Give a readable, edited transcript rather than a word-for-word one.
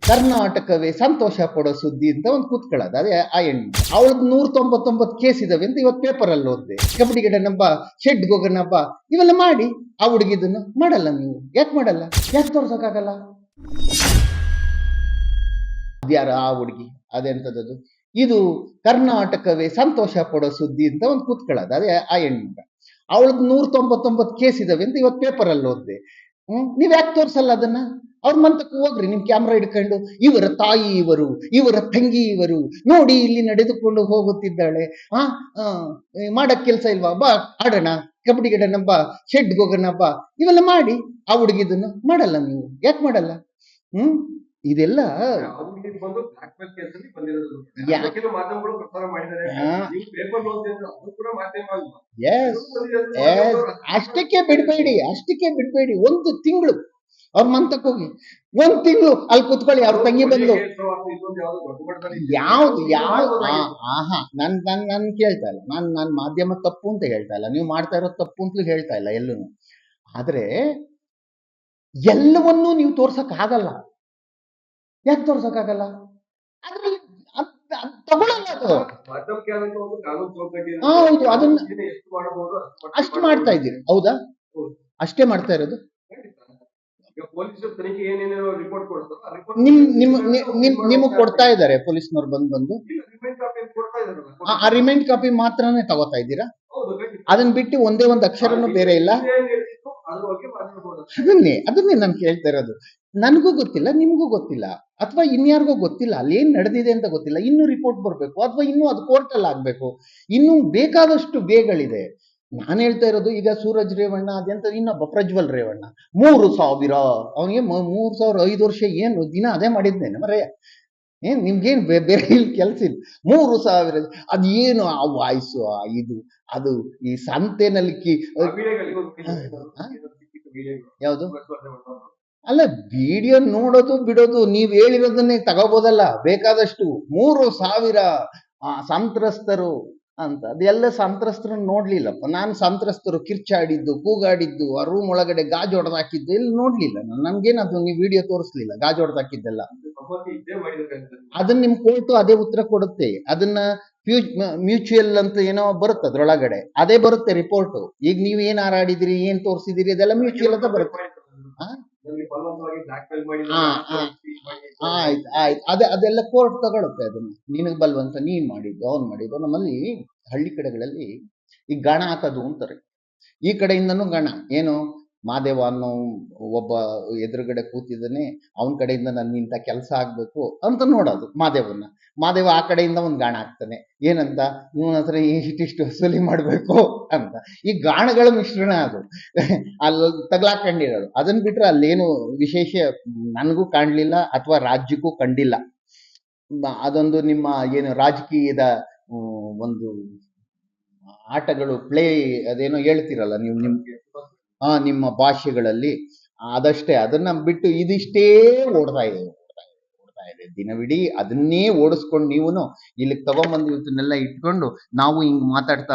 ಕರ್ನಾಟಕವೇ ಸಂತೋಷ ಪಡೋ ಸುದ್ದಿ ಅಂತ ಒಂದು ಕೂತ್ಕೊಳ್ಳೋದು ಅದೇ ಆ ಹೆಣ್ಣು. ಅವಳದ್ 199 ಕೇಸ್ ಇದಾವೆ ಅಂತ ಇವತ್ತು ಪೇಪರ್ ಅಲ್ಲಿ ಓದ್ದೆ. ಕಬಡ್ಡಿ ಗಿಡನಪ್ಪ, ಶೆಡ್ಗೆ ಹೋಗೋಣಪ್ಪ, ಇವೆಲ್ಲ ಮಾಡಿ ಆ ಹುಡುಗಿದನ್ನು ಮಾಡಲ್ಲ. ನೀವು ಯಾಕೆ ಮಾಡಲ್ಲ? ಯಾಕೆ ತೋರ್ಸಕ್ಕಾಗಲ್ಲ? ಅದ್ಯಾರ ಆ ಹುಡುಗಿ? ಅದೆಂತದದು? ಇದು ಕರ್ನಾಟಕವೇ ಸಂತೋಷ ಪಡೋ ಸುದ್ದಿ ಅಂತ ಒಂದು ಕೂತ್ಕೊಳ್ಳೋದು ಅದೇ ಆ ಹೆಣ್ಣು. ಅವಳದ್ 199 ಕೇಸ್ ಇದಾವೆ ಅಂತ ಇವತ್ತು ಪೇಪರ್ ಅಲ್ಲಿ ಓದ್ದೆ. ನೀವ್ ಯಾಕೆ ತೋರ್ಸಲ್ಲ ಅದನ್ನ? ಅವ್ರ ಮಂತಕ್ಕೆ ಹೋಗ್ರಿ, ನಿಮ್ ಕ್ಯಾಮ್ರಾ ಹಿಡ್ಕೊಂಡು, ಇವರ ತಾಯಿ ಇವರು, ಇವರ ತಂಗಿ ಇವರು, ನೋಡಿ ಇಲ್ಲಿ ನಡೆದುಕೊಂಡು ಹೋಗುತ್ತಿದ್ದಾಳೆ, ಮಾಡಕ್ ಕೆಲ್ಸ ಇಲ್ವಾ, ಬಾ ಆಡೋಣ, ಕಬಡ್ಡಿ ಗಿಡನಪ್ಪ, ಶೆಡ್ಗೆ ಹೋಗೋಣಪ್ಪ, ಇವೆಲ್ಲ ಮಾಡಿ ಆ ಹುಡುಗಿದನ್ನು ಮಾಡಲ್ಲ. ನೀವು ಯಾಕೆ ಮಾಡಲ್ಲ? ಇದೆಲ್ಲ ಅಷ್ಟಕ್ಕೆ ಬಿಡ್ಬೇಡಿ, ಅಷ್ಟಕ್ಕೆ ಬಿಡ್ಬೇಡಿ. ಒಂದು ತಿಂಗಳು ಅವ್ರ ಮಂತಕ್ಕೆ ಹೋಗಿ, ಒಂದ್ ತಿಂಗಳು ಅಲ್ಲಿ ಕುತ್ಕೊಳ್ಳಿ. ಅವ್ರ ತಂಗಿ ಬಂದು ಯಾವ್ದು ನನ್ ಕೇಳ್ತಾ ಇಲ್ಲ, ನಾನ್ ಮಾಧ್ಯಮ ತಪ್ಪು ಅಂತ ಹೇಳ್ತಾ ಇಲ್ಲ, ನೀವು ಮಾಡ್ತಾ ಇರೋದು ತಪ್ಪು ಅಂತಲೂ ಹೇಳ್ತಾ ಇಲ್ಲ ಎಲ್ಲೂ. ಆದ್ರೆ ಎಲ್ಲವನ್ನೂ ನೀವು ತೋರ್ಸಕ್ ಆಗಲ್ಲ. ಯಾಕೆ ತೋರ್ಸಕ್ಕಾಗಲ್ಲ? ಅದ್ರಲ್ಲಿ ತಗೊಳಲ್ಲ ಅದು. ಹೌದು, ಅದನ್ನ ಅಷ್ಟು ಮಾಡ್ತಾ ಇದ್ದೀರಿ. ಹೌದಾ? ಅಷ್ಟೇ ಮಾಡ್ತಾ ಇರೋದು. ನಿಮಗ್ ಕೊಡ್ತಾ ಇದ್ದಾರೆ ಪೊಲೀಸ್ನವ್ರು ಬಂದು ಆ ರಿಮೈಂಡ್ ಕಾಪಿ ಮಾತ್ರನೇ ತಗೋತಾ ಇದ್ದೀರಾ? ಅದನ್ನ ಬಿಟ್ಟು ಒಂದೇ ಒಂದು ಅಕ್ಷರನೂ ಬೇರೆ ಇಲ್ಲ. ಅದನ್ನೇ ನಾನು ಕೇಳ್ತಾ ಇರೋದು. ನನಗೂ ಗೊತ್ತಿಲ್ಲ, ನಿಮ್ಗೂ ಗೊತ್ತಿಲ್ಲ, ಅಥವಾ ಇನ್ಯಾರಿಗೂ ಗೊತ್ತಿಲ್ಲ, ಅಲ್ಲಿ ಏನ್ ನಡೆದಿದೆ ಅಂತ ಗೊತ್ತಿಲ್ಲ. ಇನ್ನೂ ರಿಪೋರ್ಟ್ ಬರ್ಬೇಕು, ಅಥವಾ ಇನ್ನೂ ಅದು ಕೋರ್ಟ್ ಅಲ್ಲಿ ಆಗ್ಬೇಕು. ಇನ್ನೂ ಬೇಕಾದಷ್ಟು ಬೇಗಳಿದೆ. ನಾನು ಹೇಳ್ತಾ ಇರೋದು, ಈಗ ಸೂರಜ್ ರೇವಣ್ಣ ಅದೆಂತ ಇನ್ನೊಬ್ಬ ಪ್ರಜ್ವಲ್ ರೇವಣ್ಣ 3,000, ಅವನಿಗೆ 3,000 5 ವರ್ಷ ಏನು ದಿನ ಅದೇ ಮಾಡಿದ್ದೇನೆ ಮರ. ನಿಮ್ಗೇನ್ ಬೇರೆ ಇಲ್ಲಿ ಕೆಲ್ಸ ಇಲ್ಲ. 3,000 ಅದೇನು ಆ ವಾಯ್ಸು, ಇದು ಅದು ಈ ಸಂತೆನಲ್ಲಿ ಯಾವುದು ಅಲ್ಲ, ವಿಡಿಯೋ ನೋಡೋದು ಬಿಡೋದು, ನೀವ್ ಹೇಳಿರೋದನ್ನೇ ತಗೋಬೋದಲ್ಲ ಬೇಕಾದಷ್ಟು. 3,000 ಸಂತ್ರಸ್ತರು ಅಂತ, ಅದೆಲ್ಲ ಸಂತ್ರಸ್ತರನ್ನ ನೋಡ್ಲಿಲ್ಲಪ್ಪ ನಾನು. ಸಂತ್ರಸ್ತರು ಕಿರ್ಚಾಡಿದ್ದು, ಕೂಗಾಡಿದ್ದು, ಆ ರೂಮ್ ಒಳಗಡೆ ಗಾಜು ಹೊಡೆದಾಕಿದ್ದು ಎಲ್ಲ ನೋಡ್ಲಿಲ್ಲ ನಾನು. ನನ್ಗೇನದು ನೀವು ವಿಡಿಯೋ ತೋರಿಸ್ಲಿಲ್ಲ ಗಾಜು ಹೊಡೆದಾಕಿದ್ದೆಲ್ಲ. ಅದನ್ನ ನಿಮ್ ಕೋರ್ಟು ಅದೇ ಉತ್ತರ ಕೊಡುತ್ತೆ. ಅದನ್ನ ಮ್ಯೂಚುವಲ್ ಅಂತ ಏನೋ ಬರುತ್ತೆ ಅದ್ರೊಳಗಡೆ, ಅದೇ ಬರುತ್ತೆ ರಿಪೋರ್ಟ್. ಈಗ ನೀವ್ ಏನ್ ಹಾರಾಡಿದಿರಿ, ಏನ್ ತೋರಿಸಿದಿರಿ, ಅದೆಲ್ಲ ಮ್ಯೂಚುವಲ್ ಅಂತ ಬರುತ್ತೆ. ಆಯ್ತು, ಅದೆಲ್ಲ ಕೋರ್ಟ್ ತಗೊಳುತ್ತೆ ಅದನ್ನ. ನಿನಗ್ ಬಲ್ವಂತ ನೀನ್ ಮಾಡಿದ್ದು, ಅವ್ನ್ ಮಾಡಿದ್ದು. ನಮ್ಮಲ್ಲಿ ಹಳ್ಳಿ ಕಡೆಗಳಲ್ಲಿ ಈ ಗಣ ಹಾಕೋದು ಅಂತಾರೆ. ಈ ಕಡೆಯಿಂದನೂ ಗಣ, ಏನು ಮಾದೇವ ಅನ್ನೋ ಒಬ್ಬ ಎದುರುಗಡೆ ಕೂತಿದ್ದಾನೆ, ಅವನ ಕಡೆಯಿಂದ ನನ್ನ ಇಂಥ ಕೆಲಸ ಆಗ್ಬೇಕು ಅಂತ ನೋಡೋದು ಮಾದೇವನ್ನ. ಮಾದೇವ ಆ ಕಡೆಯಿಂದ ಒಂದು ಗಾಣ ಹಾಕ್ತಾನೆ, ಏನಂತ, ಇವನ ಹತ್ರ ಇಷ್ಟಿಷ್ಟು ವಸೂಲಿ ಮಾಡ್ಬೇಕು ಅಂತ. ಈ ಗಾಣಗಳ ಮಿಶ್ರಣ ಅದು ಅಲ್ಲಿ ತಗ್ಲಾಕೊಂಡಿರೋದು. ಅದನ್ನ ಬಿಟ್ರೆ ಅಲ್ಲೇನು ವಿಶೇಷ ನನಗೂ ಕಾಣ್ಲಿಲ್ಲ, ಅಥವಾ ರಾಜ್ಯಕ್ಕೂ ಕಂಡಿಲ್ಲ. ಅದೊಂದು ನಿಮ್ಮ ಏನು ರಾಜಕೀಯದ ಒಂದು ಆಟಗಳು, ಪ್ಲೇ ಅದೇನೋ ಹೇಳ್ತಿರಲ್ಲ ನೀವು ನಿಮ್ಮ ಭಾಷೆಗಳಲ್ಲಿ, ಅದಷ್ಟೇ. ಅದನ್ನ ಬಿಟ್ಟು ಇದಿಷ್ಟೇ ಓಡ್ತಾ ಇದೆ ದಿನವಿಡೀ. ಅದನ್ನೇ ಓಡಿಸ್ಕೊಂಡು ನೀವು ಇಲ್ಲಿಗೆ ತಗೊಂಬಂದು ಇವತ್ತನ್ನೆಲ್ಲ ಇಟ್ಕೊಂಡು ನಾವು ಹಿಂಗ್ ಮಾತಾಡ್ತಾ